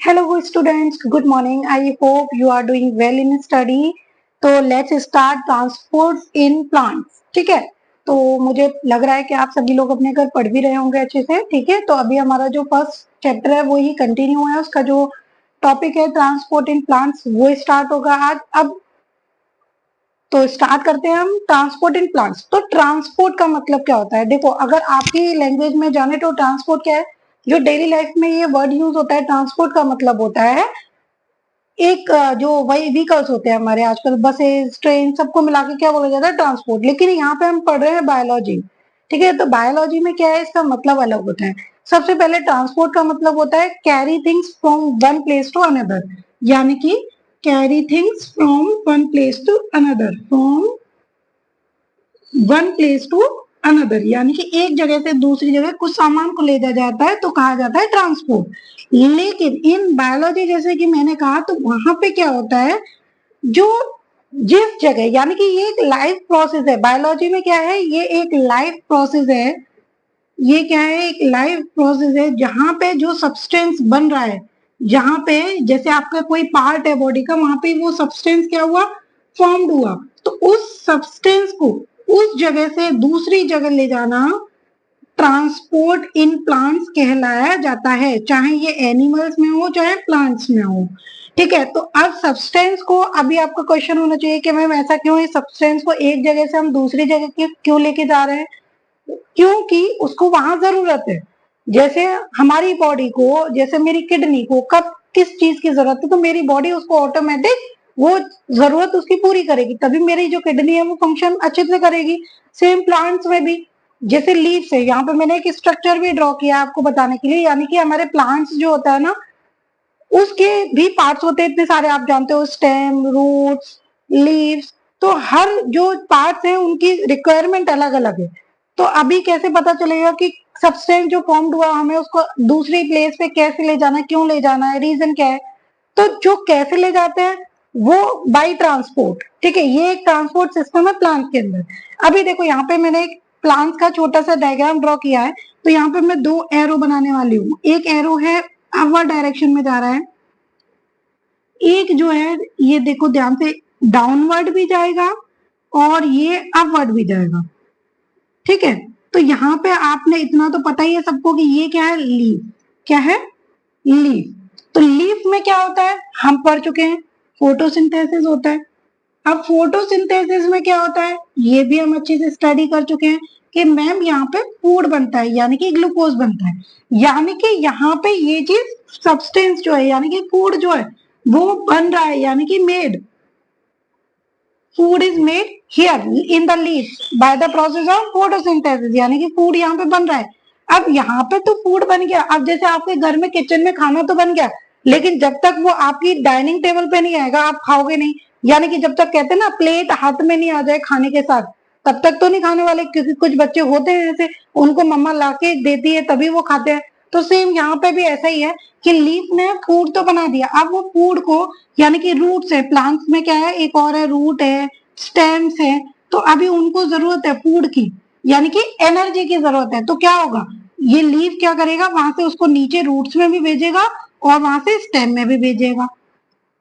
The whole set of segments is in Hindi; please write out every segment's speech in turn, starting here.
Hello students, good morning. I hope you are doing well in study. तो let's start transport in plants. ठीक है, तो मुझे लग रहा है कि आप सभी लोग अपने घर पढ़ भी रहे होंगे अच्छे से. ठीक है, तो अभी हमारा जो फर्स्ट चैप्टर है वो ही कंटिन्यू है. उसका जो टॉपिक है ट्रांसपोर्ट इन प्लांट्स वो स्टार्ट होगा आज. अब तो स्टार्ट करते हैं हम ट्रांसपोर्ट इन प्लांट्स. तो ट्रांसपोर्ट का मतलब क्या होता है? देखो, अगर आपकी लैंग्वेज में जाने तो ट्रांसपोर्ट क्या है, जो डेली लाइफ में ये वर्ड यूज होता है ट्रांसपोर्ट का मतलब होता है एक जो वही व्हीकल्स होते हैं हमारे आजकल बसेस ट्रेन सबको मिला के क्या बोला जाता है ट्रांसपोर्ट. लेकिन यहाँ पे हम पढ़ रहे हैं बायोलॉजी. ठीक है, तो बायोलॉजी में क्या है, इसका मतलब अलग होता है. सबसे पहले ट्रांसपोर्ट का मतलब होता है carry things from one place to another. यानी कि carry things from one place to another, from one place to another, यानी कि एक जगह से दूसरी जगह कुछ सामान को ले जाया जाता है तो कहा जाता है ट्रांसपोर्ट. लेकिन इन बायोलॉजी जैसे कि मैंने कहा तो वहां पे क्या होता है, जो जिस जगह, यानी कि ये एक लाइफ प्रोसेस है. बायोलॉजी में क्या है, ये एक लाइफ प्रोसेस है. ये क्या है, एक लाइफ प्रोसेस है जहां पे जो सब्सटेंस बन रहा है, जहां पे जैसे आपका कोई पार्ट है बॉडी का, वहां पे वो सब्सटेंस क्या हुआ, फॉर्म्ड हुआ. तो उस सब्सटेंस को उस जगह से दूसरी जगह ले जाना ट्रांसपोर्ट इन प्लांट्स कहलाया जाता है, चाहे ये एनिमल्स में हो चाहे प्लांट्स में हो. ठीक है, तो अब सब्सटेंस को, अभी आपका क्वेश्चन होना चाहिए कि मैम ऐसा क्यों है, सब्सटेंस को एक जगह से हम दूसरी जगह क्यों लेके जा रहे हैं? क्योंकि उसको वहां जरूरत है. जैसे हमारी बॉडी को, जैसे मेरी किडनी को कब किस चीज की जरूरत है, तो मेरी बॉडी उसको ऑटोमेटिक वो जरूरत उसकी पूरी करेगी, तभी मेरी जो किडनी है वो फंक्शन अच्छे से करेगी. सेम प्लांट्स में भी, जैसे लीव्स है, यहाँ पे मैंने एक स्ट्रक्चर भी ड्रॉ किया आपको बताने के लिए. यानी कि हमारे प्लांट्स जो होता है ना, उसके भी पार्ट्स होते हैं इतने सारे, आप जानते हो, स्टेम, रूट्स, लीव्स. तो हर जो पार्ट्स हैं उनकी रिक्वायरमेंट अलग अलग है. तो अभी कैसे पता चलेगा कि सब्सटेंस जो फॉर्म्ड हुआ हमें उसको दूसरी प्लेस पे कैसे ले जाना है, क्यों ले जाना है, रीजन क्या है? तो जो कैसे ले जाते हैं वो बाई ट्रांसपोर्ट. ठीक है, ये एक ट्रांसपोर्ट सिस्टम है प्लांट के अंदर. अभी देखो यहाँ पे मैंने एक प्लांट का छोटा सा डायग्राम ड्रॉ किया है. तो यहाँ पे मैं दो एरो बनाने वाली हूँ. एक एरो है अपवर्ड डायरेक्शन में जा रहा है, एक जो है ये देखो ध्यान से डाउनवर्ड भी जाएगा और ये अपवर्ड भी जाएगा. ठीक है, तो यहाँ पे आपने इतना तो पता ही है सबको कि ये क्या है, लीफ. क्या है, लीफ. तो लीफ में क्या होता है हम पढ़ चुके हैं, फोटोसिंथेसिस होता है. अब फोटोसिंथेसिस में क्या होता है ये भी हम अच्छे से स्टडी कर चुके हैं कि मैम यहाँ पे फूड बनता है, यानी कि ग्लूकोज बनता है. यानी कि यहाँ पे ये चीज सब्सटेंस जो है, यानी कि फूड जो है वो बन रहा है, यानी कि made, food is made here in the leaf by the process of photosynthesis. यानी कि फूड यहाँ पे बन रहा है. अब यहाँ पे तो फूड बन गया. अब जैसे आपके घर में किचन में खाना तो बन गया, लेकिन जब तक वो आपकी डाइनिंग टेबल पे नहीं आएगा आप खाओगे नहीं. यानी कि जब तक कहते हैं ना प्लेट हाथ में नहीं आ जाए खाने के साथ, तब तक तो नहीं खाने वाले. क्योंकि कुछ बच्चे होते हैं ऐसे, उनको मम्मा ला के देती है तभी वो खाते हैं. तो सेम यहाँ पे भी ऐसा ही है कि लीफ ने फूड तो बना दिया. अब वो फूड को, यानी कि रूट्स है प्लांट्स में, क्या है एक और है रूट है, स्टेम्स है. तो अभी उनको जरूरत है फूड की, यानी कि एनर्जी की जरूरत है. तो क्या होगा, ये लीफ क्या करेगा, वहां से उसको नीचे रूट्स में भी भेजेगा और वहां से स्टेम में भी भेजेगा.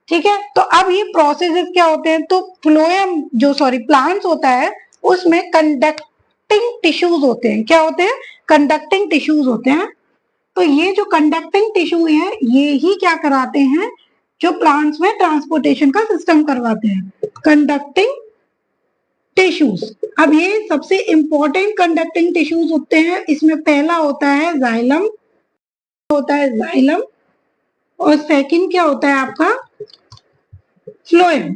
ठीक है, तो अब ये प्रोसेसेस क्या होते हैं, तो फ्लोएम जो सॉरी प्लांट्स होता है उसमें कंडक्टिंग टिश्यूज होते हैं. क्या होते हैं, कंडक्टिंग टिश्यूज होते हैं. तो ये जो कंडक्टिंग टिश्यू है ये ही क्या कराते हैं, जो प्लांट्स में ट्रांसपोर्टेशन का सिस्टम करवाते हैं, कंडक्टिंग टिश्यूज. अब ये सबसे इंपॉर्टेंट कंडक्टिंग टिश्यूज होते हैं. इसमें पहला होता है जाइलम, होता है जाइलम, और सेकंड क्या होता है आपका, फ्लोएम.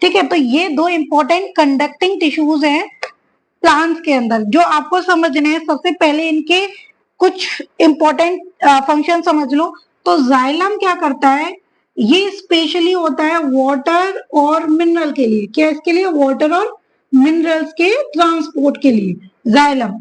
ठीक है, तो ये दो इंपॉर्टेंट कंडक्टिंग टिश्यूज हैं प्लांट्स के अंदर जो आपको समझने हैं. सबसे पहले इनके कुछ इंपॉर्टेंट फंक्शन समझ लो. तो जाइलम क्या करता है, ये स्पेशली होता है वाटर और मिनरल के लिए. क्या इसके लिए, वाटर और मिनरल्स के ट्रांसपोर्ट के लिए जाइलम.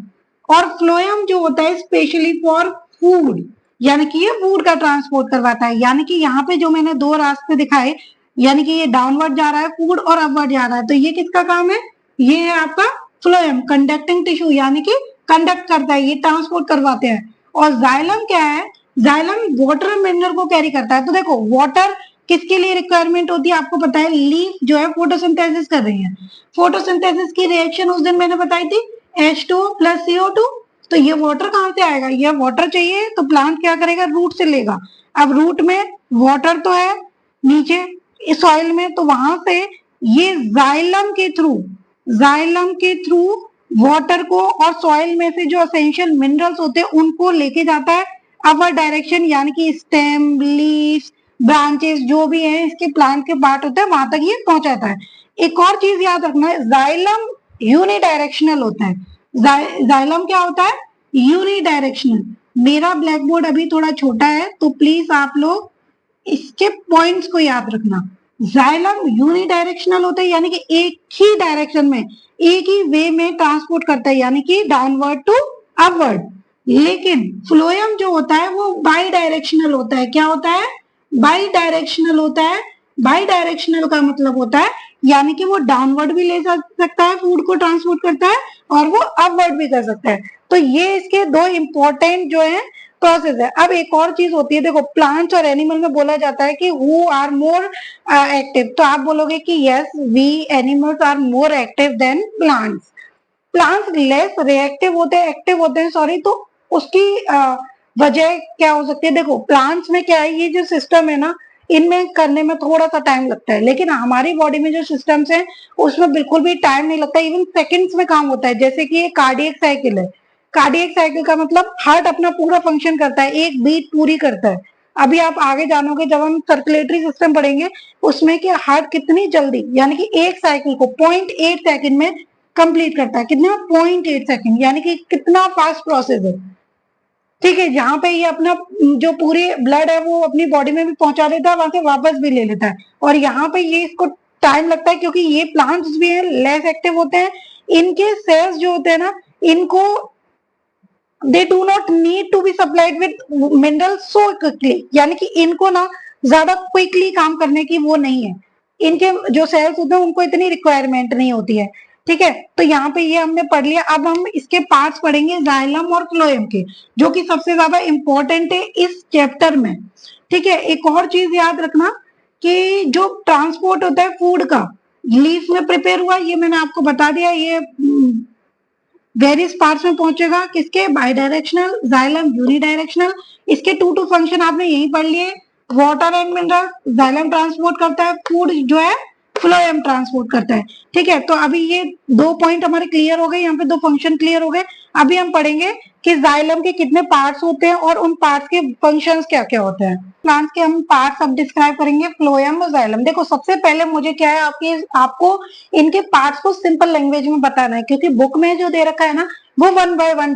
और फ्लोएम जो होता है स्पेशली फॉर फूड, यानी कि ये फूड का ट्रांसपोर्ट करवाता है. यानी कि यहाँ पे जो मैंने दो रास्ते दिखाए, यानी कि ये डाउनवर्ड जा रहा है फूड और अपवर्ड जा रहा है, तो ये किसका काम है, ये है आपका फ्लोएम, कंडक्टिंग टिश्यू, यानी कि कंडक्ट करता है, ये ट्रांसपोर्ट करवाते हैं. और जाइलम क्या है, जाइलम वाटर मिनरल को कैरी करता है। तो देखो वाटर किसके लिए रिक्वायरमेंट होती है आपको पता है, लीफ जो है फोटोसिंथेसिस कर रही है। फोटोसिंथेसिस की रिएक्शन उस दिन मैंने बताई थी H2O प्लस CO2। तो ये वाटर कहाँ से आएगा, ये वाटर चाहिए तो प्लांट क्या करेगा, रूट से लेगा। अब रूट में वाटर तो है नीचे सॉइल में, तो वहां से ये जाइलम के थ्रू वाटर को और सॉइल में से जो असेंशियल मिनरल्स होते हैं उनको लेके जाता है अपर डायरेक्शन, यानी कि स्टेम, लीव्स, ब्रांचेस जो भी है इसके प्लांट के पार्ट होते हैं वहां तक ये पहुंचाता है। एक और चीज याद रखना है, जाइलम यूनिडायरेक्शनल होता है। जाइलम क्या होता है, यूनिडायरेक्शनल। मेरा ब्लैक बोर्ड अभी थोड़ा छोटा है तो प्लीज आप लोग इसके पॉइंट्स को याद रखना। जाइलम यूनिडायरेक्शनल होता है, यानी कि एक ही डायरेक्शन में, एक ही वे में ट्रांसपोर्ट करता है, यानी कि डाउनवर्ड टू अपवर्ड। लेकिन फ्लोएम जो होता है वो बाई डायरेक्शनल होता है। क्या होता है, बाई डायरेक्शनल होता है। बाई डायरेक्शनल का मतलब होता है यानी कि वो डाउनवर्ड भी ले जा सकता है, फूड को ट्रांसपोर्ट करता है, और वो अपवर्ड भी कर सकता है। तो ये इसके दो इंपॉर्टेंट जो है प्रोसेस है। अब एक और चीज होती है, देखो प्लांट्स और एनिमल में बोला जाता है कि हु आर मोर एक्टिव, तो आप बोलोगे कि yes we animals are more active than plants. Plants less reactive होते हैं, एक्टिव होते हैं सॉरी। तो उसकी वजह क्या हो सकती है, देखो प्लांट्स में क्या है, ये जो सिस्टम है ना इनमें करने में थोड़ा सा टाइम लगता है, लेकिन हमारी बॉडी में जो सिस्टम्स हैं उसमें बिल्कुल भी टाइम नहीं लगता, इवन सेकंड्स में काम होता है। जैसे कि ये कार्डियक साइकिल है, कार्डियक साइकिल का मतलब हार्ट अपना पूरा फंक्शन करता है, एक बीट पूरी करता है। अभी आप आगे जानोगे जब हम सर्कुलेटरी सिस्टम पढ़ेंगे उसमें कि हार्ट कितनी जल्दी, यानी कि एक साइकिल को 0.8 सेकंड में कंप्लीट करता है। कितना, 0.8 सेकंड, यानी कि कितना फास्ट प्रोसेस है। ठीक है, जहां पे ये अपना जो पूरी ब्लड है वो अपनी बॉडी में भी पहुंचा देता है, वहां से वापस भी ले लेता है। और यहाँ पे ये इसको टाइम लगता है क्योंकि ये प्लांट्स भी हैं, लेस एक्टिव होते हैं। इनके सेल्स जो होते हैं ना, इनको they do not need to be supplied with mineral so quickly, यानी कि इनको ना ज्यादा क्विकली काम करने की वो नहीं है। इनके जो सेल्स होते हैं उनको इतनी रिक्वायरमेंट नहीं होती है। ठीक है, तो यहाँ पे ये हमने पढ़ लिया। अब हम इसके पार्ट्स पढ़ेंगे जाइलम और फ्लोएम के, जो कि सबसे ज्यादा इंपॉर्टेंट है इस चैप्टर में। ठीक है, एक और चीज याद रखना कि जो ट्रांसपोर्ट होता है फूड का, लीफ में प्रिपेयर हुआ, ये मैंने आपको बता दिया। ये वेरियस पार्ट्स में पहुंचेगा, किसके, बाई डायरेक्शनल, जाइलम यूनिडायरेक्शनल। इसके टू फंक्शन आपने यही पढ़ लिए, water and mineral xylem transport करता है, फूड जो है फ्लोएम ट्रांसपोर्ट करता है। ठीक है, तो अभी ये दो पॉइंट हमारे क्लियर हो गए, यहाँ पे दो फंक्शन क्लियर हो गए। अभी हम पढ़ेंगे कि जाइलम के कितने पार्ट्स होते हैं और उन पार्ट्स के फंक्शंस क्या क्या होते हैं। प्लांट्स के हम पार्ट्स अब डिस्क्राइब करेंगे, फ्लोएम और जाइलम। देखो सबसे पहले मुझे क्या है, आपको इनके पार्ट्स को सिंपल लैंग्वेज में बताना है, क्योंकि बुक में जो दे रखा है ना वो 1 बाय 1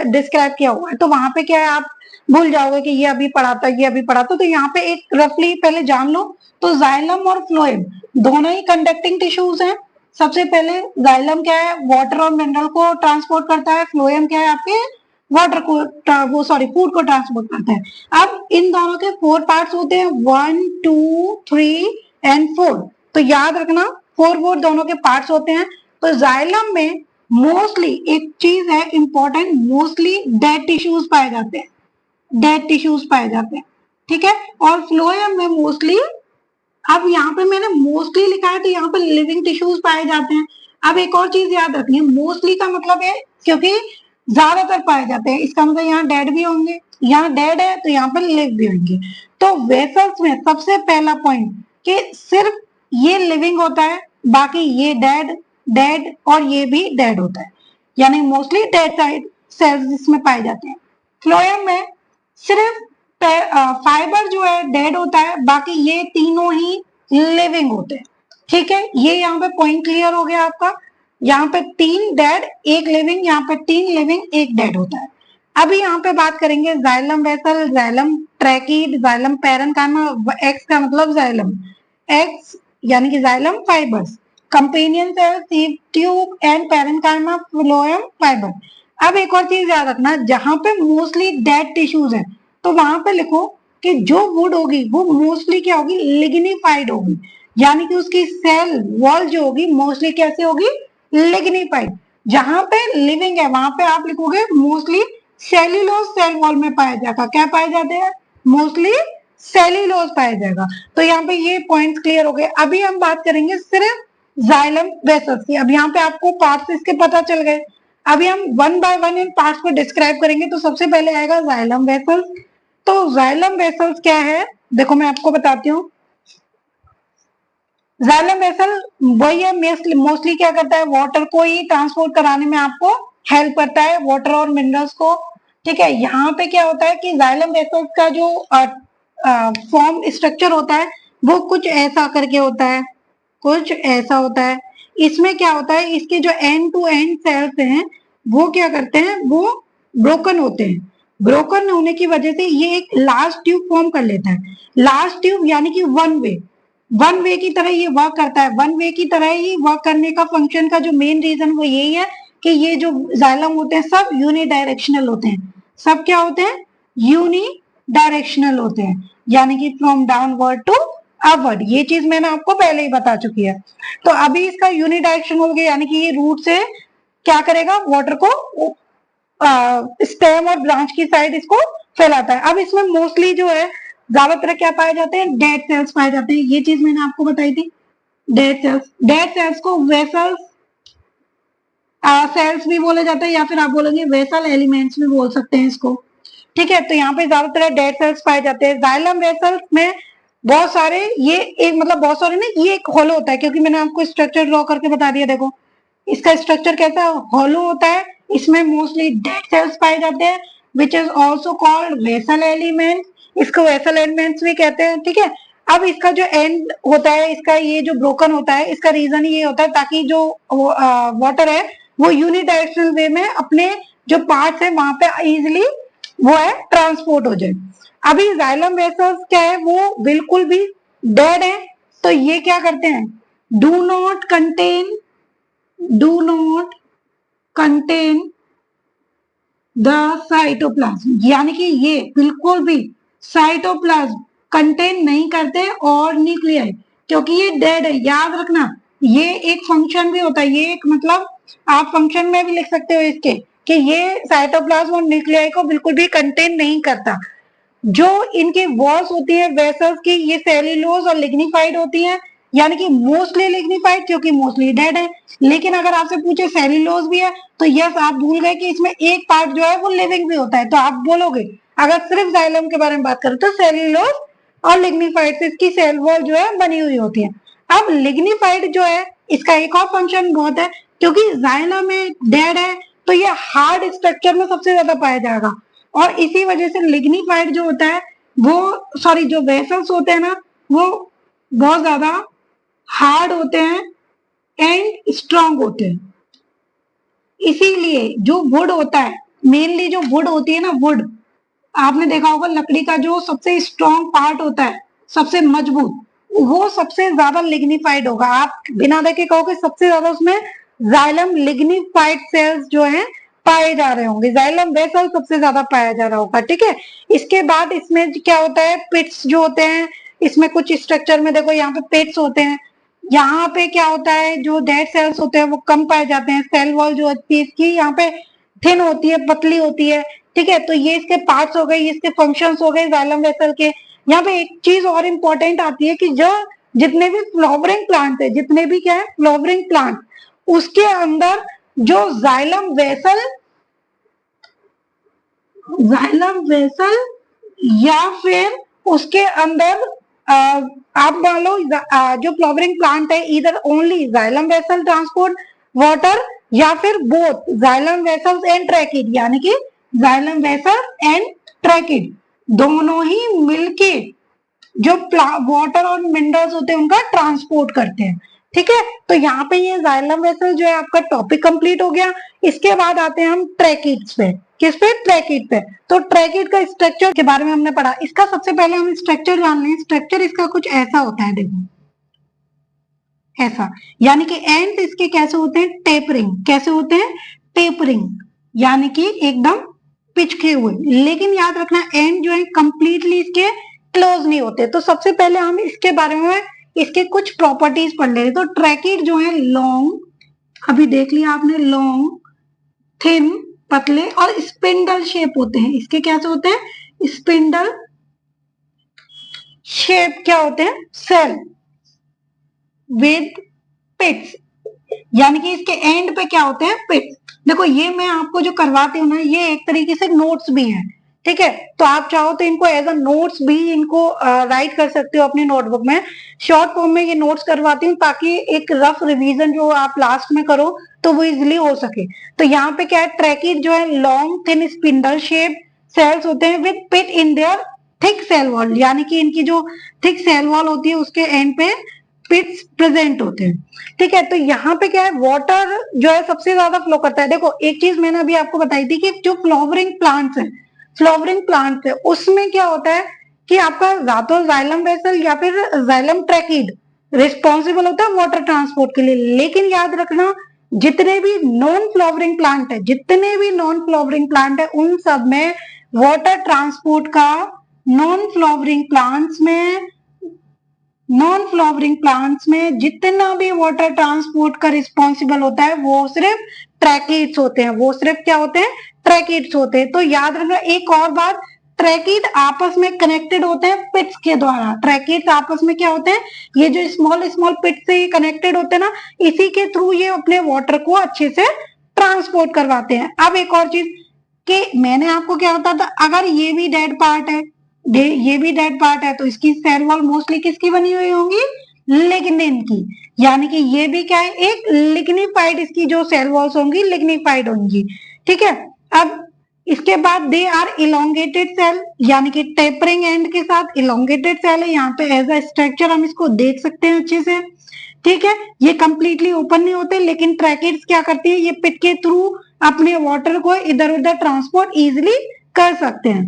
डिस्क्राइब किया हुआ है, तो वहां पे क्या है आप भूल जाओगे कि ये अभी पढ़ा था ये अभी पढ़ा था। तो यहाँ पे एक रफली पहले जान लो। तो जाइलम और फ्लोएम दोनों ही कंडक्टिंग टिश्यूज हैं। सबसे पहले जाइलम क्या है, वाटर और मिनरल को ट्रांसपोर्ट करता है। फ्लोएम क्या है, आपके वाटर को वो सॉरी फूड को ट्रांसपोर्ट करता है। अब इन दोनों के 4 पार्ट्स होते हैं, 1 2 3 एंड 4। तो याद रखना 4 दोनों के पार्ट्स होते हैं। तो जाइलम में मोस्टली एक चीज है इंपॉर्टेंट, मोस्टली डेड टिश्यूज पाए जाते हैं, डेड टिश्यूज पाए जाते हैं। ठीक है, और फ्लोएम में मोस्टली, अब यहाँ पे मैंने मोस्टली लिखा है तो यहाँ पे लिविंग टिश्यूज पाए जाते हैं। अब एक और चीज याद रखनी है, मोस्टली का मतलब है क्योंकि ज्यादातर पाए जाते हैं, इसका मतलब यहाँ डेड भी होंगे, यहाँ डेड है तो यहाँ पे लिव भी होंगे। तो वेसल्स में सबसे पहला पॉइंट कि सिर्फ ये लिविंग होता है, बाकी ये डेड, डेड और ये भी डेड होता है, यानी मोस्टली डेड साइड सेल्स जिसमें पाए जाते हैं। फ्लोएम में सिर्फ फाइबर जो है डेड होता है, बाकी ये तीनों ही लिविंग होते हैं। ठीक है, ये यहाँ पे पॉइंट क्लियर हो गया आपका। यहाँ पे 3 डेड 1 लिविंग, यहाँ पे 3 लिविंग 1 डेड होता है। अभी यहाँ पे बात करेंगे xylem vessel, xylem tracheid, xylem parenchyma. X का मतलब जाइलम, एक्स यानी कि xylem fibres, companion cell, sieve tube and parenchyma, phloem fibre. अब एक और चीज याद रखना, जहां पे मोस्टली डेड टिश्यूज है तो वहां पे लिखो कि जो वुड होगी वो मोस्टली क्या होगी, लिग्निफाइड होगी, यानी कि उसकी सेल वॉल जो होगी मोस्टली कैसे होगी, लिग्निफाइड। जहां पे लिविंग है वहां पे आप लिखोगे मोस्टली सेल्यूलोज सेल वॉल में पाया जाएगा। क्या पाए जाते हैं? मोस्टली सेल्यूलोज पाया जाएगा। तो यहाँ पे ये पॉइंट्स क्लियर हो गए। अभी हम बात करेंगे सिर्फ जाइलम वेसल्स की। अब यहाँ पे आपको पार्ट्स इसके पता चल गए। अभी हम one by one in parts को डिस्क्राइब करेंगे। तो सबसे पहले आएगा जाइलम वेसल्स। तो जाइलम वेसल्स क्या है, देखो मैं आपको बताती हूँ। जाइलम वेसल वही है, मोस्टली क्या करता है, वाटर को ही ट्रांसपोर्ट कराने में आपको हेल्प करता है, वाटर और मिनरल्स को। ठीक है, यहाँ पे क्या होता है कि जाइलम वेसल्स का जो फॉर्म स्ट्रक्चर होता है वो कुछ ऐसा करके होता है, कुछ ऐसा होता है। इसमें क्या होता है, इसके जो एंड टू एंड सेल्स हैं वो क्या करते हैं, वो ब्रोकन होते हैं। ब्रोकन होने की वजह से ये एक लार्ज ट्यूब फॉर्म कर लेता है। लार्ज ट्यूब यानी कि वन वे की तरह ये वर्क करता है। वन वे की तरह ही वर्क करने का फंक्शन का जो मेन रीजन वो यही है कि ये जो जाइलम होते हैं सब यूनि डायरेक्शनल होते हैं। सब क्या होते हैं? यूनि डायरेक्शनल होते हैं, यानी कि फ्रॉम डाउनवर्ड टू अपवर्ड। ये चीज मैंने आपको पहले ही बता चुकी है। तो अभी इसका यूनि डायरेक्शन हो गया, यानी कि ये रूट से क्या करेगा, वाटर को स्टेम और ब्रांच की साइड इसको फैलाता है। अब इसमें मोस्टली जो है ज्यादातर क्या पाए जाते हैं, डेड सेल्स पाए जाते हैं। ये चीज मैंने आपको बताई थी, डेड सेल्स को वेसल्स सेल्स भी बोले जाते हैं, या फिर आप बोलेंगे वेसल एलिमेंट्स भी बोल सकते हैं इसको। ठीक है, तो यहाँ पे ज्यादातर डेड सेल्स पाए जाते हैं। जाइलम वेसल्स में बहुत सारे, ये एक मतलब बहुत सारे नहीं, ये एक हॉलो होता है, क्योंकि मैंने आपको स्ट्रक्चर ड्रॉ करके बता दिया। देखो इसका स्ट्रक्चर कैसा हॉलो होता है। इसमें मोस्टली डेड सेल्स पाए जाते हैं, which is also called vessel element. इसको वेसल एलिमेंट्स भी कहते हैं। ठीक है, अब इसका जो एंड होता है, इसका ये जो ब्रोकन होता है, इसका रीजन ये होता है ताकि जो वाटर है वो यूनिडायरेक्शनल वे में अपने जो पार्ट्स है वहां पे इजिली वो है ट्रांसपोर्ट हो जाए। अभी जाइलम वेसल्स क्या है, वो बिल्कुल भी डेड है। तो ये क्या करते हैं, do not contain the cytoplasm, यानी कि ये बिल्कुल भी साइटोप्लाज्म कंटेन नहीं करते और न्यूक्लियाई, क्योंकि ये डेड है। याद रखना, ये एक फंक्शन भी होता है, ये एक मतलब आप फंक्शन में भी लिख सकते हो इसके, कि ये साइटोप्लाज्म और न्यूक्लियाई को बिल्कुल भी कंटेन नहीं करता। जो इनकी वॉल्स होती है वेसल्स की, ये सेल्यूलोज और लिग्निफाइड होती है, यानी कि मोस्टली लिग्निफाइड, क्योंकि मोस्टली डेड है। लेकिन अगर आपसे पूछे सेल्यूलोज भी है, तो यस आप भूल गए कि इसमें एक पार्ट जो है वो लिविंग भी होता है। तो आप बोलोगे, अगर सिर्फ जाइलम के बारे में बात करें तो सेल्यूलोज और लिग्निफाइड से इसकी सेल वॉल जो है बनी हुई होती है। अब लिग्निफाइड जो है, इसका एक और फंक्शन बहुत है, क्योंकि जाइलम में डेड है तो ये हार्ड स्ट्रक्चर में सबसे ज्यादा पाया जाएगा, और इसी वजह से लिग्निफाइड जो होता है वो, सॉरी जो वेसल्स होते हैं ना, वो बहुत ज्यादा हार्ड होते हैं एंड स्ट्रांग होते हैं। इसीलिए जो वुड होता है, मेनली जो वुड होती है ना, वुड आपने देखा होगा, लकड़ी का जो सबसे स्ट्रांग पार्ट होता है, सबसे मजबूत, वो सबसे ज्यादा लिग्निफाइड होगा। आप बिना देखे कहोगे सबसे ज्यादा उसमें जाइलम लिग्निफाइड सेल्स जो है पाए जा रहे होंगे, जाइलम वेसल सबसे ज्यादा पाया जा रहा होगा। ठीक है, इसके बाद इसमें क्या होता है, पिट्स जो होते हैं, इसमें कुछ स्ट्रक्चर में देखो यहाँ पे पिट्स होते हैं। यहाँ पे क्या होता है, जो डेड सेल्स होते हैं वो कम पाए जाते हैं। सेल वॉल जो होती है इसकी यहाँ पे थिन होती है, पतली होती है। ठीक है, तो ये इसके पार्ट्स हो गए, ये इसके फंक्शंस हो गए जाइलम वेसल के। यहाँ पे एक चीज और इम्पोर्टेंट आती है कि जो जितने भी फ्लावरिंग प्लांट है, जितने भी क्या है फ्लावरिंग प्लांट, उसके अंदर जो जाइलम वेसल या फिर उसके अंदर आप मान लो जो फ्लावरिंग प्लांट है, इधर only xylem vessel transport water, या फिर both xylem vessels and tracheid, यानी कि जाइलम वेसल एंड ट्रैकिड दोनों ही मिलके जो वाटर और मिनरल्स होते हैं उनका ट्रांसपोर्ट करते हैं। ठीक है, तो यहाँ पे ये जाइलम वेसल जो है आपका टॉपिक कंप्लीट हो गया। इसके बाद आते हैं हम ट्रैकिड्स पे। किस पे? ट्रैकिड पे। तो ट्रैकिड का स्ट्रक्चर के बारे में हमने पढ़ा। इसका सबसे पहले हम स्ट्रक्चर जान लें। स्ट्रक्चर इसका कुछ ऐसा होता है, देखो ऐसा, यानी कि एंड इसके कैसे होते हैं, टेपरिंग। कैसे होते हैं? टेपरिंग, यानी कि एकदम पिचके हुए। लेकिन याद रखना एंड जो है कंप्लीटली इसके क्लोज नहीं होते। तो सबसे पहले हम इसके बारे में इसके कुछ प्रॉपर्टीज पढ़ ले। तो ट्रैकिड जो है लॉन्ग, अभी देख लिया आपने, लॉन्ग, थिन, पतले और स्पिंडल शेप होते हैं। इसके क्या से होते हैं? स्पिंडल शेप क्या होते हैं? सेल विद पिट्स, यानी कि इसके एंड पे क्या होते हैं? पिट्स। देखो ये मैं आपको जो करवाती हूँ ना, ये एक तरीके से नोट्स भी हैं, ठीक है। तो आप चाहो तो इनको एज अ नोट्स भी इनको राइट कर सकते हो अपनी नोटबुक में। शॉर्ट फॉर्म में ये नोट्स करवाती हूँ ताकि एक रफ रिवीजन जो आप लास्ट में करो तो वो इजिली हो सके। तो यहाँ पे क्या है? ट्रैकीड जो है long thin spindle shape cells होते हैं with pit in their thick cell wall, यानी कि इनकी जो थिक सेल वॉल होती है उसके एंड पे पिट्स प्रेजेंट होते हैं, ठीक है। तो यहाँ पे क्या है? वाटर जो है सबसे ज्यादा फ्लो करता है। देखो एक चीज मैंने अभी आपको बताई थी कि जो फ्लावरिंग प्लांट्स है, फ्लावरिंग प्लांट है उसमें क्या होता है कि आपका या तो जाइलम वेसल या फिर जाइलम ट्रैकीड रिस्पॉन्सिबल होता है वाटर ट्रांसपोर्ट के लिए। लेकिन याद रखना जितने भी नॉन फ्लावरिंग प्लांट है, जितने भी नॉन फ्लावरिंग प्लांट है उन सब में वाटर ट्रांसपोर्ट का नॉन फ्लावरिंग प्लांट्स में नॉन फ्लावरिंग प्लांट्स में जितना भी वाटर ट्रांसपोर्ट का रिस्पॉन्सिबल होता है वो सिर्फ ट्रैकीड्स होते हैं। वो सिर्फ क्या होते हैं? ट्रैकीड्स होते हैं। तो याद रखना एक और बात, ट्रैकीड आपस में कनेक्टेड होते हैं पिट्स के द्वारा। ट्रैकीड्स आपस में क्या होते हैं? ये जो स्मॉल स्मॉल पिट्स से कनेक्टेड होते हैं ना, इसी के थ्रू ये अपने वाटर को अच्छे से ट्रांसपोर्ट करवाते हैं। अब एक और चीज कि मैंने आपको क्या बताया था, अगर ये भी डेड पार्ट है, ये भी डेड पार्ट है, तो इसकी सेल वॉल मोस्टली किसकी बनी हुई होंगी? लिग्निन की। यानी कि ये भी क्या है? एक लिग्निफाइड, इसकी जो सेल वॉल्स होंगी लिग्निफाइड होंगी, ठीक है। अब इसके बाद दे आर इलोंगेटेड सेल, यानी कि टेपरिंग एंड के साथ इलोंगेटेड सेल है। यहाँ पे एज अ स्ट्रक्चर हम इसको देख सकते हैं अच्छे से, ठीक है। ये कंप्लीटली ओपन नहीं होते, लेकिन ट्रैकिड्स क्या करती है? ये पिट के थ्रू अपने वाटर को इधर उधर ट्रांसपोर्ट इजिली कर सकते हैं,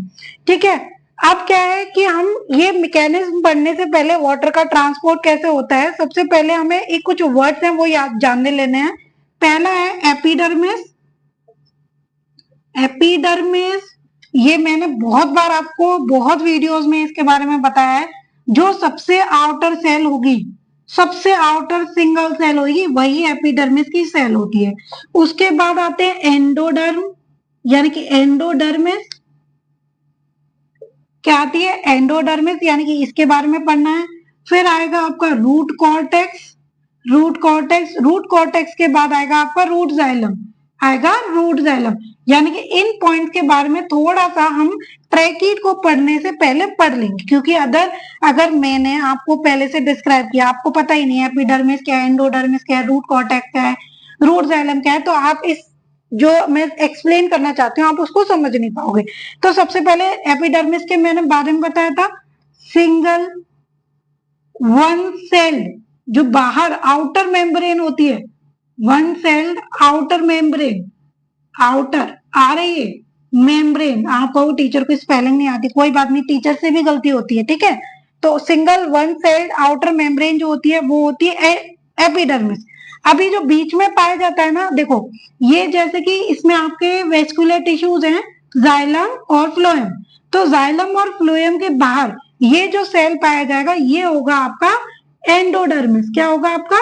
ठीक है। अब क्या है कि हम ये मैकेनिज्म पढ़ने से पहले वाटर का ट्रांसपोर्ट कैसे होता है, सबसे पहले हमें एक कुछ वर्ड्स हैं वो याद जानने लेने हैं। पहला है एपिडर्मिस। एपिडर्मिस ये मैंने बहुत बार आपको बहुत वीडियोस में इसके बारे में बताया है। जो सबसे आउटर सेल होगी, सबसे आउटर सिंगल सेल होगी, वही एपिडर्मिस की सेल होती है। उसके बाद आते हैं एंडोडर्म, यानी कि एंडोडर्मिस क्या आती है? एंडोडर्मिस, यानी कि इसके बारे में पढ़ना है। फिर आएगा आपका root cortex. Root cortex, root cortex के बाद आएगा आपका रूट जाइलम, आएगा रूट जाइलम। यानी कि इन पॉइंट्स के बारे में थोड़ा सा हम ट्रैकीड को पढ़ने से पहले पढ़ लेंगे, क्योंकि अगर मैंने आपको पहले से डिस्क्राइब किया, आपको पता ही नहीं है एपिडर्मिस क्या है, एंडोडर्मिस क्या है, रूट कॉर्टेक्स क्या है, रूट जाइलम क्या है, तो आप इस जो मैं एक्सप्लेन करना चाहती हूँ आप उसको समझ नहीं पाओगे। तो सबसे पहले एपिडर्मिस के मैंने बारे में बताया था, सिंगल वन सेल्ड, जो बाहर आउटर मेम्ब्रेन होती है, one celled outer membrane, outer आ रही है मेम्ब्रेन। आप कहो टीचर को स्पेलिंग नहीं आती, कोई बात नहीं, टीचर से भी गलती होती है, ठीक है। तो single one celled outer membrane जो होती है वो होती है एपिडर्मिस। अभी जो बीच में पाया जाता है ना, देखो ये जैसे कि इसमें आपके वेस्कुलर टिश्यूज हैं, जाइलम और फ्लोएम। तो जाइलम और फ्लोएम के बाहर ये जो सेल पाया जाएगा ये होगा आपका एंडोडर्मिस। क्या होगा आपका?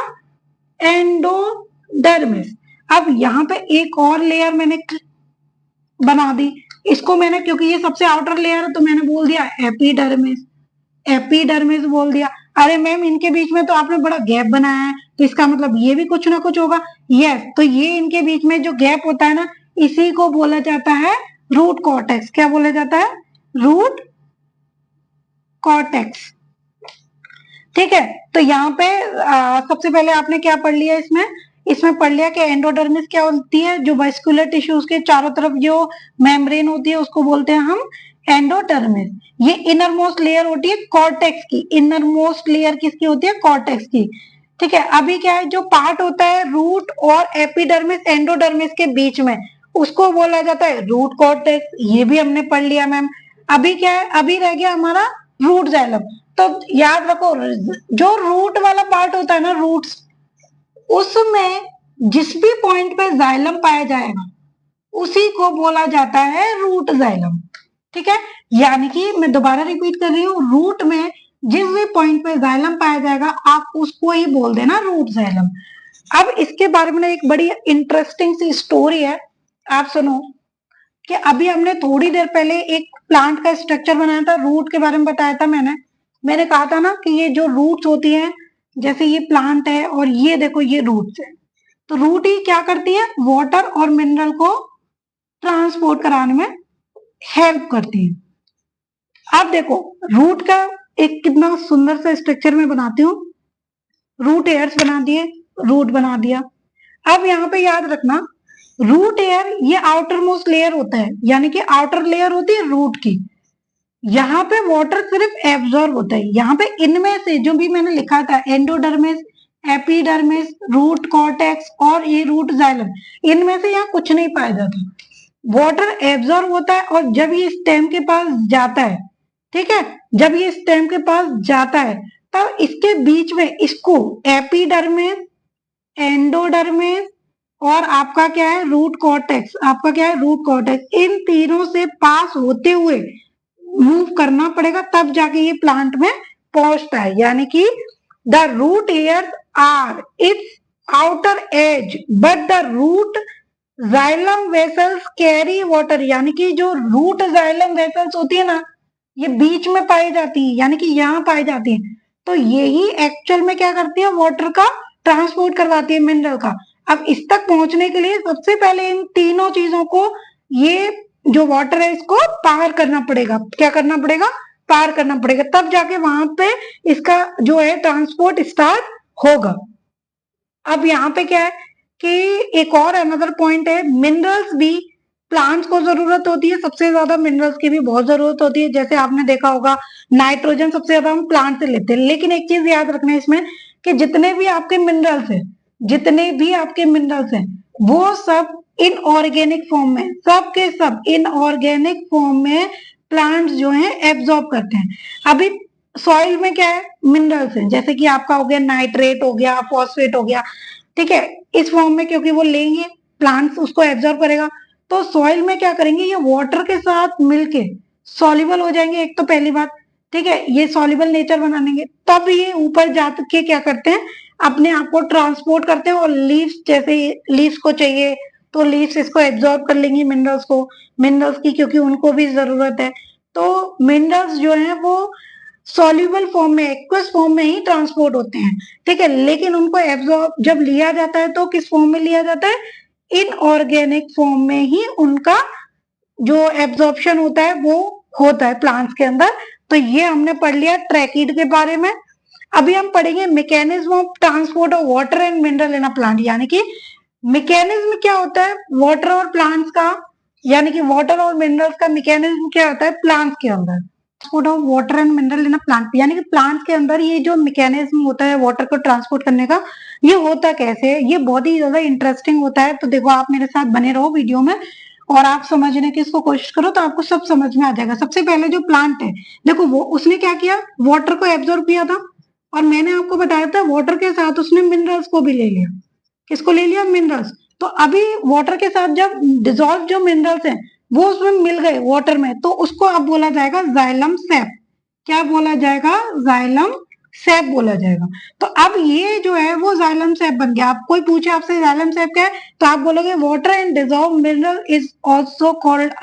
एंडोडर्मिस। अब यहाँ पे एक और लेयर मैंने बना दी, इसको मैंने, क्योंकि ये सबसे आउटर लेयर है तो मैंने बोल दिया एपिडर्मिस, एपिडर्मिस बोल दिया। अरे मैम इनके बीच में तो आपने बड़ा गैप बनाया है, तो इसका मतलब ये भी कुछ ना कुछ होगा। यस, तो ये इनके बीच में जो गैप होता है ना, इसी को बोला जाता है रूट कॉर्टेक्स। क्या बोला जाता है? रूट कॉर्टेक्स, ठीक है। तो यहाँ पे सबसे पहले आपने क्या पढ़ लिया इसमें? इसमें पढ़ लिया कि एंडोडर्मिस क्या होती है, जो वास्कुलर टिश्यूज के चारों तरफ जो मेम्ब्रेन होती है उसको बोलते हैं हम एंडोडर्मिस। ये इनर मोस्ट लेयर होती है कॉर्टेक्स की, इनर मोस्ट लेयर किसकी होती है? कॉर्टेक्स की, ठीक है। अभी क्या है, जो पार्ट होता है रूट और एपिडर्मिस एंडोडर्मिस के बीच में, उसको बोला जाता है रूट कॉर्टेक्स। ये भी हमने पढ़ लिया मैम। अभी क्या है, अभी रह गया हमारा रूट जाइलम। तो याद रखो, जो रूट वाला पार्ट होता है ना, रूट्स, उसमें जिस भी पॉइंट पे जाइलम पाया जाएगा उसी को बोला जाता है रूट जाइलम, ठीक है। यानी कि मैं दोबारा रिपीट कर रही हूँ, रूट में जिस भी पॉइंट पे जाइलम पाया जाएगा आप उसको ही बोल देना रूट जाइलम। अब इसके बारे में एक बड़ी इंटरेस्टिंग सी स्टोरी है, आप सुनो। कि अभी हमने थोड़ी देर पहले एक प्लांट का स्ट्रक्चर बनाया था, रूट के बारे में बताया था मैंने कहा था ना कि ये जो रूट्स होती हैं, जैसे ये प्लांट है और ये देखो ये रूट्स है, तो रूट ही क्या करती है, वाटर और मिनरल को ट्रांसपोर्ट कराने में हेल्प करती है। अब देखो रूट का एक कितना सुंदर सा स्ट्रक्चर में बनाती हूँ, रूट एयर्स बना दिए, रूट बना दिया। अब यहाँ पे याद रखना, रूट एयर ये आउटर मोस्ट लेयर होता है, यानी कि आउटर लेयर होती है रूट की। यहाँ पे वाटर सिर्फ एब्जॉर्ब होता है। यहाँ पे इनमें से जो भी मैंने लिखा था, एंडोडर्मिस, एपिडर्मिस, रूट कॉर्टेक्स और ये रूट जाइलम, इनमें से यहाँ कुछ नहीं पाया जाता। वाटर एब्जॉर्ब होता है और जब ये स्टेम के पास जाता है, ठीक है, जब ये स्टेम के पास जाता है तब इसके बीच में इसको एपिडर्मिस, एंडोडर्मिस और आपका क्या है रूट कॉर्टेक्स, आपका क्या है रूट कॉर्टेक्स, इन तीनों से पास होते हुए मूव करना पड़ेगा, तब जाके ये प्लांट में पहुंचता है। यानी कि the root hairs are its outer edge but the root xylem vessels carry water, यानी कि जो रूट जाइलम वेसल्स होती है ना, ये बीच में पाई जाती है, यानी कि यहाँ पाई जाती है। तो यही एक्चुअल में क्या करती है, वाटर का ट्रांसपोर्ट करवाती है, मिनरल का। अब इस तक पहुंचने के लिए सबसे पहले इन तीनों चीजों को, ये जो वाटर है इसको पार करना पड़ेगा। क्या करना पड़ेगा, पार करना पड़ेगा, तब जाके वहां पे इसका जो है ट्रांसपोर्ट स्टार्ट होगा। अब यहाँ पे क्या है कि एक और अनदर पॉइंट है, मिनरल्स भी प्लांट्स को जरूरत होती है, सबसे ज्यादा मिनरल्स की भी बहुत जरूरत होती है। जैसे आपने देखा होगा नाइट्रोजन सबसे ज्यादा हम प्लांट से लेते हैं, लेकिन एक चीज याद रखना है इसमें कि जितने भी आपके मिनरल्स हैं, जितने भी आपके मिनरल्स हैं, वो सब इनऑर्गेनिक फॉर्म में, सब के सब इनऑर्गेनिक फॉर्म में प्लांट्स जो है एब्जॉर्ब करते हैं। अभी सॉइल में क्या है, मिनरल्स हैं, जैसे कि आपका हो गया नाइट्रेट हो गया, फॉस्फेट हो गया, ठीक है, इस फॉर्म में क्योंकि वो लेंगे, प्लांट्स उसको एब्जॉर्ब करेगा। तो सॉइल में क्या करेंगे, ये वाटर के साथ मिलके सॉल्युबल हो जाएंगे, एक तो पहली बात, ठीक है, ये सॉल्युबल नेचर बना लेंगे, तब ये ऊपर जाके क्या करते हैं, अपने आप को ट्रांसपोर्ट करते हैं। और लीव्स, जैसे लीव्स को चाहिए तो लीव्स इसको एब्जॉर्ब कर लेंगी मिनरल्स को, मिनरल्स की क्योंकि उनको भी जरूरत है। तो मिनरल्स जो है वो सॉल्युबल फॉर्म में, एक्वस फॉर्म में ही ट्रांसपोर्ट होते हैं, ठीक है, लेकिन उनको एब्जॉर्ब जब लिया जाता है तो किस फॉर्म में लिया जाता है, इनऑर्गेनिक फॉर्म में ही उनका जो एब्जॉर्प्शन होता है वो होता है प्लांट्स के अंदर। तो ये हमने पढ़ लिया ट्रैकिड के बारे में। अभी हम पढ़ेंगे mechanism of transport of water and mineral in a plant, यानी कि मैकेनिज्म क्या होता है वाटर और प्लांट्स का, यानी कि वाटर और मिनरल्स का मैकेनिज्म क्या होता है प्लांट्स के अंदर। Transport of water and mineral in a plant, यानी कि प्लांट्स के अंदर ये जो मैकेनिज्म होता है वाटर को ट्रांसपोर्ट करने का, ये होता कैसे है, ये बहुत ही ज्यादा इंटरेस्टिंग होता है। तो देखो आप मेरे साथ बने रहो वीडियो में और आप समझने की इसको कोशिश करो तो आपको सब समझ में आ जाएगा। सबसे पहले जो प्लांट है, देखो वो उसने क्या किया, वाटर को एब्जॉर्ब किया था, और मैंने आपको बताया था वाटर के साथ उसने मिनरल्स को भी ले लिया। किसको ले लिया, मिनरल्स। तो अभी वाटर के साथ जब डिजोल्व जो मिनरल्स हैं वो उसमें मिल गए वाटर में, तो उसको अब बोला जाएगा जाइलम सैप। क्या बोला जाएगा, जाइलम सैप बोला जाएगा। तो अब ये जो है वो जाइलम सैप बन गया। आप कोई पूछे आपसे जाइलम सैप क्या है, तो आप बोलोगे water and dissolve mineral is also called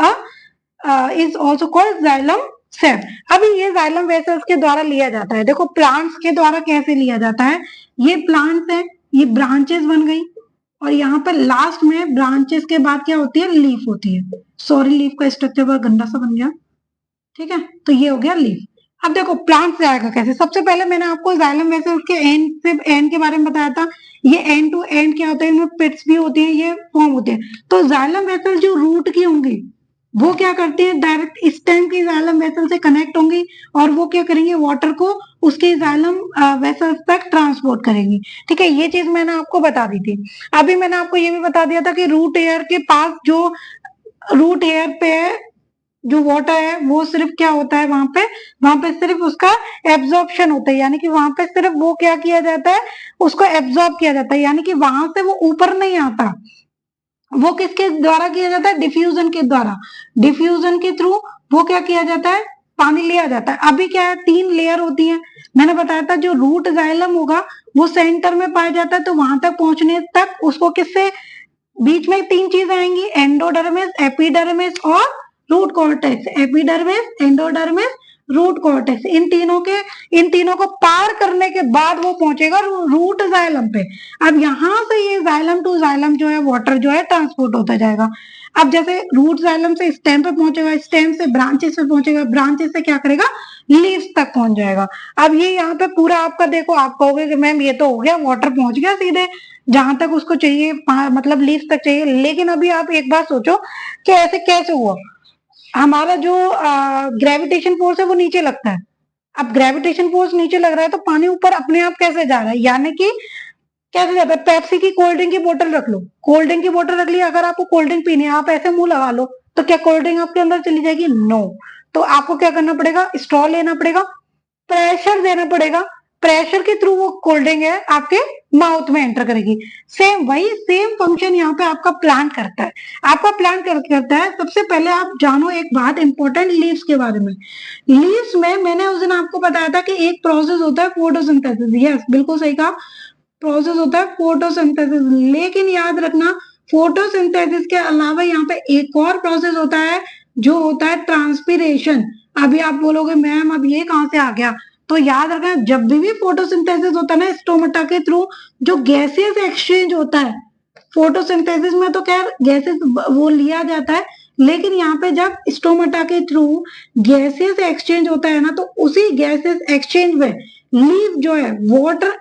xylem SAP. अभी ये जाइलम वेसल्स के द्वारा लिया जाता है। देखो प्लांट्स के द्वारा कैसे लिया जाता है, ये प्लांट्स है, ये ब्रांचेस बन गई, और यहाँ पर लास्ट में ब्रांचेस के बाद क्या होती है, लीफ होती है। सॉरी लीफ का स्ट्रक्चर बहुत गंदा सा बन गया, ठीक है, तो ये हो गया लीफ। अब देखो प्लांट से आएगा कैसे, सबसे पहले मैंने आपको जाइलम वेसल्स के एंड से एंड के बारे में बताया था। ये एंड टू एंड क्या होता है, इनमें पिट्स भी होती है, ये फॉर्म होते हैं। तो जाइलम वेसल जो रूट की होंगी वो क्या करती है, डायरेक्ट स्टेम की जाइलम वेसल से कनेक्ट होंगी, और वो क्या करेंगे, वाटर को उसके जाइलम वेसल्स तक ट्रांसपोर्ट करेंगी, ठीक है, ये चीज मैंने आपको बता दी थी। अभी मैंने आपको ये भी बता दिया था कि रूट एयर के पास जो रूट एयर पे जो वाटर है वो सिर्फ क्या होता है, वहां पे सिर्फ उसका एब्जॉर्प्शन होता है, यानी कि वहां पे सिर्फ वो क्या किया जाता है, उसको एब्जॉर्ब किया जाता है, यानी कि वहां से वो ऊपर नहीं आता। वो किसके द्वारा किया जाता है, डिफ्यूजन के द्वारा, डिफ्यूजन के थ्रू वो क्या किया जाता है, पानी लिया जाता है। अभी क्या है, 3 लेयर होती है, मैंने बताया था जो रूट जाइलम होगा वो सेंटर में पाया जाता है, तो वहां तक पहुंचने तक उसको किससे बीच में तीन चीजें आएंगी, एंडोडर्मिस, एपिडर्मिस और root cortex. Epidermis, endodermis, root cortex, इन तीनों को पार करने के बाद वो पहुंचेगा रूट जाइलम पे। अब यहाँ से ये जाइलम टू जाइलम जो है वाटर जो है ट्रांसपोर्ट होता जाएगा। अब जैसे रूट जाइलम से स्टेम पे पहुंचेगा, स्टेम से ब्रांचेस पे पहुंचेगा, ब्रांचेस से क्या करेगा, लीव्स तक पहुंच जाएगा। अब ये यहाँ पे पूरा आपका देखो, आप कहोगे कि मैम ये तो हो गया, वाटर पहुंच गया सीधे जहां तक उसको चाहिए, मतलब लीव्स तक चाहिए। लेकिन अभी आप एक बात सोचो कि ऐसे कैसे हुआ, हमारा जो ग्रेविटेशन फोर्स है वो नीचे लगता है। अब ग्रेविटेशन फोर्स नीचे लग रहा है तो पानी ऊपर अपने आप कैसे जा रहा है, यानी कि कैसे जाता है। पेप्सी की कोल्ड ड्रिंक की बोतल रख लो, कोल्ड ड्रिंक की बोतल रख ली, अगर आपको कोल्ड ड्रिंक पीनी है, आप ऐसे मुंह लगा लो, तो क्या कोल्ड ड्रिंक आपके अंदर चली जाएगी? नो। तो आपको क्या करना पड़ेगा, स्ट्रॉ लेना पड़ेगा, प्रेशर देना पड़ेगा, प्रेशर के थ्रू वो कोल्ड ड्रिंक है आपके माउथ में एंटर करेगी। सेम फंक्शन यहाँ पे आपका प्लांट करता है। आपका प्लांट करता है, सबसे पहले आप जानो एक बात इंपॉर्टेंट लीव्स के बारे में। लीव्स में मैंने उस दिन आपको बताया था कि एक प्रोसेस होता है फोटोसिंथेसिस। यस, बिल्कुल सही कहा, प्रोसेस होता है फोटोसिंथेसिस। लेकिन याद रखना, फोटोसिंथेसिस के अलावा यहाँ पे एक और प्रोसेस होता है जो होता है ट्रांसपीरेशन। अभी आप बोलोगे मैम अब ये कहां से आ गया, तो याद रखना जब भी फोटोसिंथेसिस होता है ना, स्टोमेटा के थ्रू जो गैसेस एक्सचेंज होता है, फोटोसिंथेसिस में तो खैर गैसेस वो लिया जाता है, लेकिन यहाँ पे जब स्टोमेटा के थ्रू गैसेस एक्सचेंज होता है ना, तो उसी गैसेस एक्सचेंज में लीफ जो है वाटर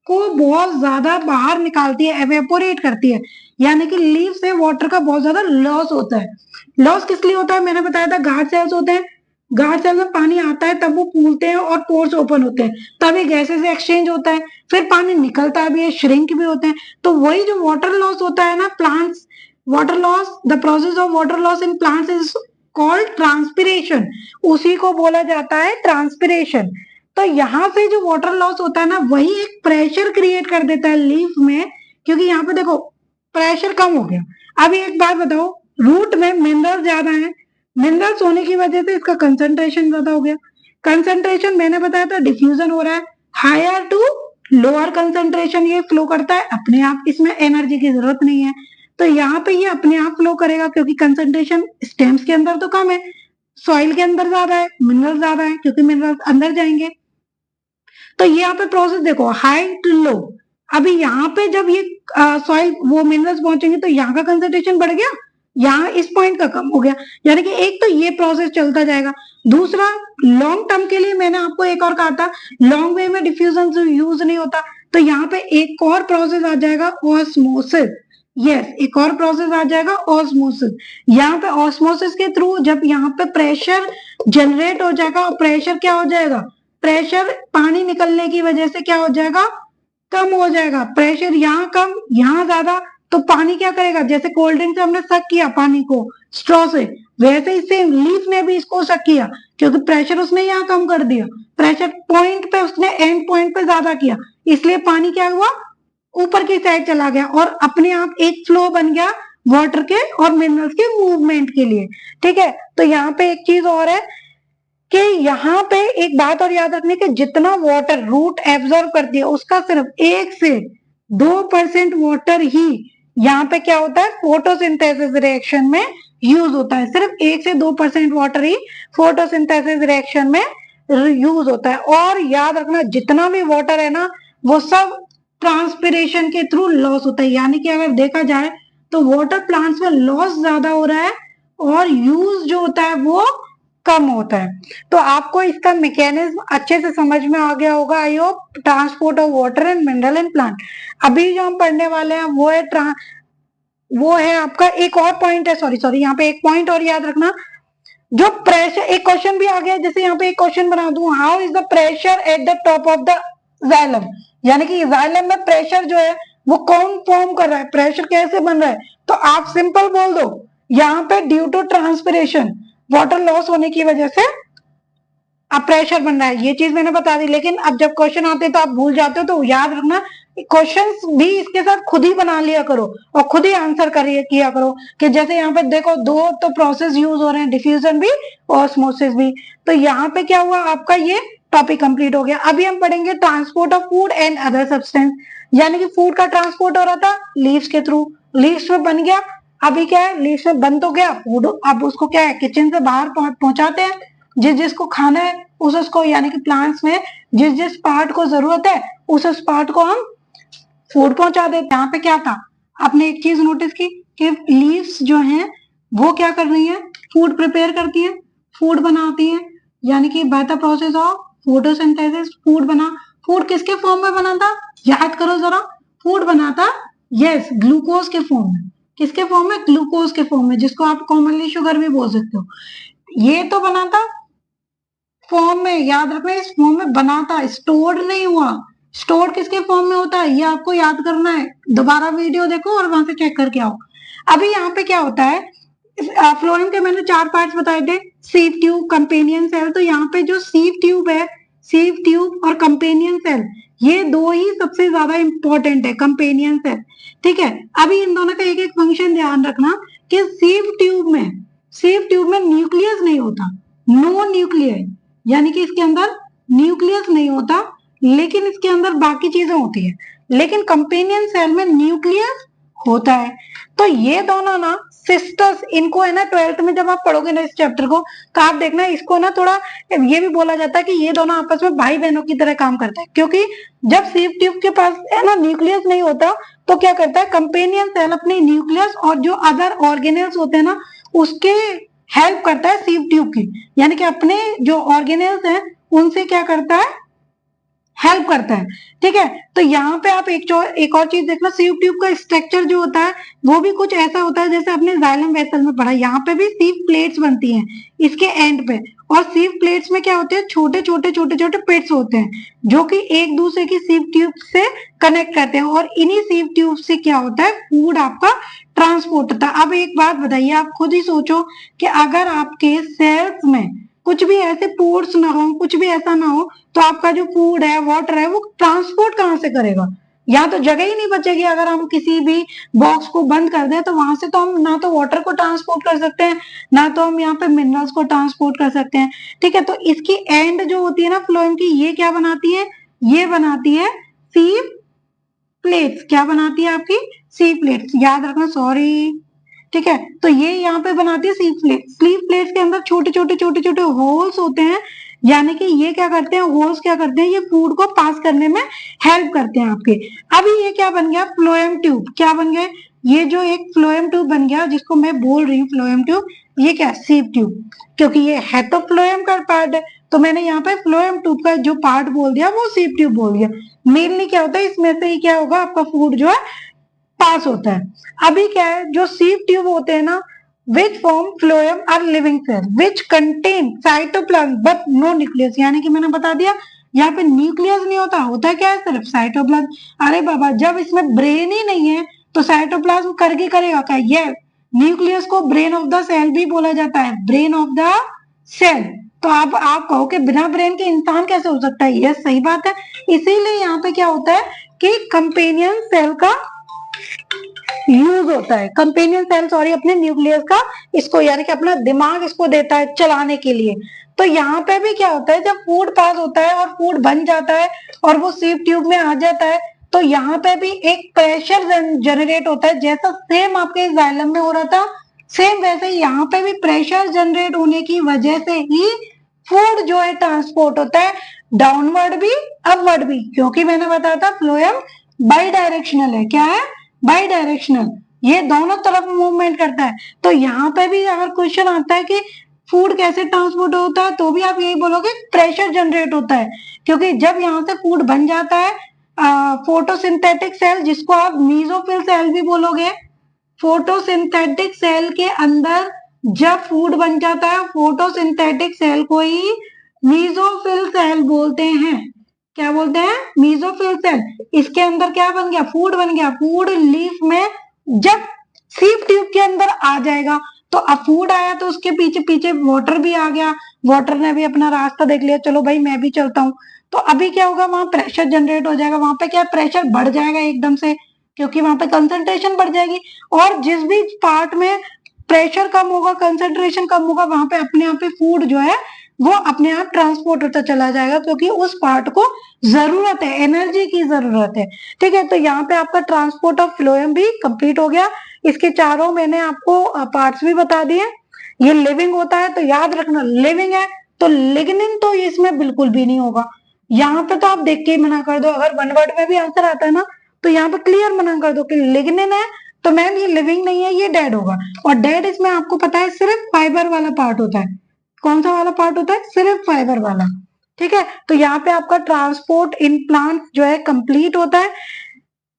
को बहुत ज्यादा बाहर निकालती है, एवेपोरेट करती है, यानी कि लीफ से वाटर का बहुत ज्यादा लॉस होता है। लॉस किस लिए होता है, मैंने बताया था गार्ड सेल्स होते हैं, गार्ड सेल में पानी आता है तब वो फूलते हैं और पोर्स ओपन होते हैं, तभी गैसेस से एक्सचेंज होता है, फिर पानी निकलता भी है, श्रिंक भी होते हैं। तो वही जो वाटर लॉस होता है ना, plants water loss, the process of water loss in plants is called transpiration, उसी को बोला जाता है ट्रांसपिरेशन। तो यहाँ से जो वाटर लॉस होता है ना, वही एक प्रेशर क्रिएट कर देता है लीफ में, क्योंकि यहाँ पे देखो प्रेशर कम हो गया। अब एक बात बताओ, रूट में मिनरल ज्यादा है, मिनरल्स होने की वजह से इसका कंसंट्रेशन ज्यादा हो गया। कंसंट्रेशन मैंने बताया था डिफ्यूजन हो रहा है, हायर टू लोअर कंसंट्रेशन ये फ्लो करता है अपने आप, इसमें एनर्जी की जरूरत नहीं है। तो यहाँ पे ये अपने आप फ्लो करेगा क्योंकि कंसंट्रेशन स्टेम्स के अंदर तो कम है, सॉइल के अंदर ज्यादा है, मिनरल ज्यादा है क्योंकि मिनरल अंदर जाएंगे। तो ये यहाँ पे प्रोसेस देखो, हाई टू लो। अभी यहाँ पे जब ये सॉइल वो मिनरल्स पहुंचेंगे तो यहाँ का कंसंट्रेशन बढ़ गया, यहाँ इस पॉइंट का कम हो गया, यानी कि एक तो ये प्रोसेस चलता जाएगा। दूसरा, लॉन्ग टर्म के लिए मैंने आपको एक और कहा था, लॉन्ग वे में डिफ्यूजन यूज नहीं होता, तो यहाँ पे एक और प्रोसेस आ जाएगा, ऑस्मोसिस। यस, एक और प्रोसेस आ जाएगा ऑस्मोसिस। यहाँ पे ऑस्मोसिस के थ्रू जब यहाँ पे प्रेशर जनरेट हो जाएगा, और प्रेशर क्या हो जाएगा, प्रेशर पानी निकलने की वजह से क्या हो जाएगा, कम हो जाएगा। प्रेशर यहाँ कम यहाँ ज्यादा, तो पानी क्या करेगा, जैसे कोल्ड ड्रिंक से हमने सक किया पानी को स्ट्रॉ से, वैसे ही सेम लीफ ने भी इसको सक किया, क्योंकि प्रेशर उसने यहाँ कम कर दिया, प्रेशर पॉइंट पे उसने एंड पॉइंट पे ज्यादा किया, इसलिए पानी क्या हुआ, ऊपर की साइड चला गया और अपने आप एक फ्लो बन गया वाटर के और मिनरल्स के मूवमेंट के लिए। ठीक है, तो यहाँ पे एक चीज और है कि यहाँ पे एक बात और याद रखनी कि जितना वाटर रूट एब्जॉर्ब करती है उसका सिर्फ 1 से 2% वाटर ही यहाँ पे क्या होता है, फोटोसिंथेसिस रिएक्शन में यूज होता है। सिर्फ 1 से 2% वाटर ही फोटोसिंथेसिस रिएक्शन में यूज होता है। और याद रखना जितना भी वाटर है ना, वो सब ट्रांसपिरेशन के थ्रू लॉस होता है, यानी कि अगर देखा जाए तो वाटर प्लांट्स में लॉस ज्यादा हो रहा है और यूज जो होता है वो कम होता है। तो आपको इसका मैकेनिज्म अच्छे से समझ में आ गया होगा, I hope. Transport of water and mineral in plant, अभी जो हम पढ़ने वाले हैं वो है आपका एक और पॉइंट है, सॉरी यहाँ पे एक पॉइंट और याद रखना, जो प्रेशर, एक क्वेश्चन भी आ गया, जैसे यहाँ पे एक क्वेश्चन बना दूं, how is the pressure at the top of the xylem, यानी कि जाइलम में प्रेशर जो है वो कौन फॉर्म कर रहा है, प्रेशर कैसे बन रहा है, तो आप सिंपल बोल दो यहाँ पे due to transpiration, water loss होने की वजह से अब प्रेशर बन रहा है। ये चीज मैंने बता दी, लेकिन अब जब क्वेश्चन आते हैं तो आप भूल जाते हो, तो याद रखना क्वेश्चंस भी इसके साथ खुद ही बना लिया करो और खुद ही आंसर किया करो, कि जैसे यहाँ पे देखो दो तो प्रोसेस यूज हो रहे हैं, डिफ्यूजन भी ऑस्मोसिस भी। तो यहाँ पे क्या हुआ, आपका ये टॉपिक कंप्लीट हो गया। अभी हम पढ़ेंगे transport of food and other substance, यानी कि फूड का ट्रांसपोर्ट हो रहा था लीव्स के थ्रू, लीव्स में बन गया, अभी क्या है लीव्स में बन तो गया फूड, अब उसको क्या है किचन से बाहर पहुंचाते हैं, जिस जिसको खाना है उस उसको, यानी कि प्लांट्स में जिस जिस पार्ट को जरूरत है उस पार्ट को हम फूड पहुंचा देते हैं। यहाँ पे क्या था, आपने एक चीज नोटिस की कि लीव्स जो हैं वो क्या कर रही है, फूड प्रिपेयर करती है, फूड बनाती है, यानी कि by the process of photosynthesis food बना। फूड किसके फॉर्म में बना था, याद करो जरा, फूड बना था यस ग्लूकोज के फॉर्म में। किसके फॉर्म में, ग्लूकोज के फॉर्म में, जिसको आप कॉमनली शुगर भी बोल सकते हो। ये तो बना था फॉर्म में, याद रखना इस फॉर्म में बना था, स्टोर्ड नहीं हुआ। स्टोर किसके फॉर्म में होता है ये आपको याद करना है, दोबारा वीडियो देखो और वहां से चेक करके आओ। अभी यहाँ पे क्या होता है, फ्लोएम के मैंने 4 पार्ट्स बताए थे, सीव ट्यूब, कंपेनियन सेल। तो यहाँ पे जो सीव ट्यूब है, सीव ट्यूब और कंपेनियन सेल, ये दो ही सबसे ज्यादा इंपॉर्टेंट है, कंपेनियन सेल। ठीक है, अभी इन दोनों का एक एक फंक्शन ध्यान रखना कि सीव ट्यूब में न्यूक्लियस नहीं होता, नो न्यूक्लियर, यानी कि इसके अंदर न्यूक्लियस नहीं होता, लेकिन इसके अंदर बाकी चीजें होती है। लेकिन कंपेनियन सेल में न्यूक्लियस होता है। तो ये दोनों ना सिस्टर्स, इनको है ना 12th में जब आप पढ़ोगे ना इस चैप्टर को, तो आप देखना इसको ना थोड़ा ये भी बोला जाता है कि ये दोनों आपस में भाई बहनों की तरह काम करते हैं। क्योंकि जब सीव ट्यूब के पास है ना न्यूक्लियस नहीं होता, तो क्या करता है कंपेनियन सेल अपने न्यूक्लियस और जो अदर ऑर्गेनेल्स होते हैं ना उसके हेल्प करता है सीव ट्यूब की, यानी कि अपने जो ऑर्गेनेल्स हैं उनसे क्या करता है, हेल्प करता है। ठीक है, तो यहाँ पे आप एक और चीज देखना, सीव ट्यूब का स्ट्रक्चर जो होता है वो भी कुछ ऐसा होता है जैसे आपने जाइलम वेसल में पढ़ा। यहाँ पे भी सीव प्लेट्स बनती हैं इसके एंड पे, और सीव प्लेट्स में क्या होते हैं, छोटे छोटे पिट्स होते हैं जो कि एक दूसरे की सीव ट्यूब से कनेक्ट करते हैं, और इन्हीं सीव ट्यूब से क्या होता है, फूड आपका ट्रांसपोर्ट होता है। अब एक बात बताइए, आप खुद ही सोचो कि अगर आपके सेल्स में कुछ भी ऐसे पोर्स ना हो, कुछ भी ऐसा ना हो, तो आपका जो फूड है, वाटर है, वो ट्रांसपोर्ट कहाँ से करेगा, यहाँ तो जगह ही नहीं बचेगी। अगर हम किसी भी बॉक्स को बंद कर दें तो वहां से तो हम ना तो वाटर को ट्रांसपोर्ट कर सकते हैं, ना तो हम यहाँ पे मिनरल्स को ट्रांसपोर्ट कर सकते हैं। ठीक है, तो इसकी एंड जो होती है ना फ्लोएम की, ये क्या बनाती है, ये बनाती है सीव प्लेट्स। क्या बनाती है आपकी, सीव प्लेट्स, याद रखना, सॉरी। ठीक है, तो ये यहाँ पे बनाती है स्लीव प्लेट्स। स्लीव प्लेट्स के अंदर छोटे छोटे होल्स होते हैं, यानी कि ये क्या करते हैं, होल्स क्या करते हैं, ये फूड को पास करने में हेल्प करते हैं आपके। अभी ये क्या बन गया, फ्लोएम ट्यूब। क्या बन गया, ये जो एक फ्लोएम ट्यूब बन गया जिसको मैं बोल रही हूँ फ्लोएम ट्यूब, ये क्या सीव ट्यूब, क्योंकि ये है तो फ्लोएम का पार्ट है, तो मैंने यहाँ पे फ्लोएम ट्यूब का जो पार्ट बोल दिया वो सीव ट्यूब बोल दिया। मेनली क्या होता है, इसमें से ही क्या होगा, आपका फूड जो है पास होता है। अभी क्या है, जो सीव ट्यूब होते हैं ना, which form phloem are living cell which contain cytoplasm but no nucleus, यानी कि मैंने बता दिया यहाँ पे न्यूक्लियस नहीं होता, होता है क्या है, सिर्फ साइटोप्लाज्म। अरे बाबा, जब इसमें ब्रेन ही नहीं है तो साइटोप्लाज्म करके करेगा क्या, ये न्यूक्लियस को ब्रेन ऑफ द सेल भी बोला जाता है, ब्रेन ऑफ द सेल। तो आप कहो कि बिना ब्रेन के इंसान कैसे हो सकता है, यह सही बात है। इसीलिए यहाँ पे क्या होता है कि कंपेनियन सेल का यूज होता है, कंपेनियन सेल सॉरी, अपने न्यूक्लियस का, इसको यानी कि अपना दिमाग इसको देता है चलाने के लिए। तो यहाँ पे भी क्या होता है, जब फूड पास होता है और फूड बन जाता है और वो सीव ट्यूब में आ जाता है, तो यहाँ पे भी एक प्रेशर जनरेट होता है, जैसा सेम आपके जाइलम में हो रहा था, सेम वैसे ही यहाँ पे भी प्रेशर जनरेट होने की वजह से ही फूड जो है ट्रांसपोर्ट होता है, डाउनवर्ड भी अपवर्ड भी, क्योंकि मैंने बताया था फ्लोएम बाई डायरेक्शनल है। क्या है, बाई डायरेक्शनल, ये दोनों तरफ मूवमेंट करता है। तो यहाँ पे भी अगर क्वेश्चन आता है कि फूड कैसे ट्रांसपोर्ट होता है, तो भी आप यही बोलोगे प्रेशर जनरेट होता है, क्योंकि जब यहाँ से फूड बन जाता है, फोटोसिंथेटिक सेल, जिसको आप मीजोफिल सेल भी बोलोगे, फोटोसिंथेटिक सेल के अंदर जब फूड बन जाता है, फोटोसिंथेटिक सेल को ही मीजोफिल सेल बोलते हैं। क्या बोलते हैं, मीजोफिल सेल। इसके अंदर क्या बन गया, फूड बन गया। फूड लीफ में जब सीव ट्यूब के अंदर आ जाएगा, तो अब फूड आया तो उसके पीछे पीछे वाटर भी आ गया, वाटर ने भी अपना रास्ता देख लिया, चलो भाई मैं भी चलता हूँ। तो अभी क्या होगा, वहां प्रेशर जनरेट हो जाएगा, वहां पे क्या प्रेशर बढ़ जाएगा एकदम से, क्योंकि वहां पे कंसंट्रेशन बढ़ जाएगी। और जिस भी पार्ट में प्रेशर कम होगा, कंसंट्रेशन कम होगा, वहां पे अपने आप ही फूड जो है वो अपने आप ट्रांसपोर्ट होता चला जाएगा, क्योंकि उस पार्ट को जरूरत है, एनर्जी की जरूरत है। ठीक है, तो यहाँ पे आपका ट्रांसपोर्ट ऑफ फ्लोएम भी कंप्लीट हो गया। इसके चारों मैंने आपको पार्ट्स भी बता दिए। ये लिविंग होता है तो याद रखना लिविंग है, तो लिग्निन तो इसमें बिल्कुल भी नहीं होगा। यहाँ पे तो आप देख के ही मना कर दो, अगर वन वर्ड में भी आंसर आता है ना तो यहाँ पे क्लियर मना कर दो कि लिग्निन है तो मैम ये लिविंग नहीं है, ये डेड होगा। और डेड इसमें आपको पता है सिर्फ फाइबर वाला पार्ट होता है। कौन सा वाला पार्ट होता है? सिर्फ फाइबर वाला। ठीक है, तो यहाँ पे आपका ट्रांसपोर्ट इन प्लांट जो है कंप्लीट होता है।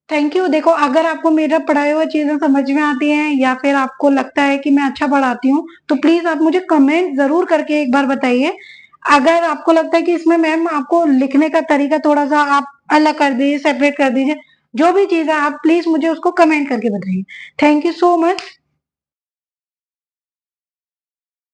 Thank you. देखो, अगर आपको मेरा पढ़ाया हुआ चीजें समझ में आती हैं या फिर आपको लगता है कि मैं अच्छा पढ़ाती हूँ, तो प्लीज आप मुझे कमेंट जरूर करके एक बार बताइए। अगर आपको लगता है कि इसमें मैम आपको लिखने का तरीका थोड़ा सा आप अलग कर दीजिए, सेपरेट कर दीजिए, जो भी चीज है आप प्लीज मुझे उसको कमेंट करके बताइए। Thank you so much.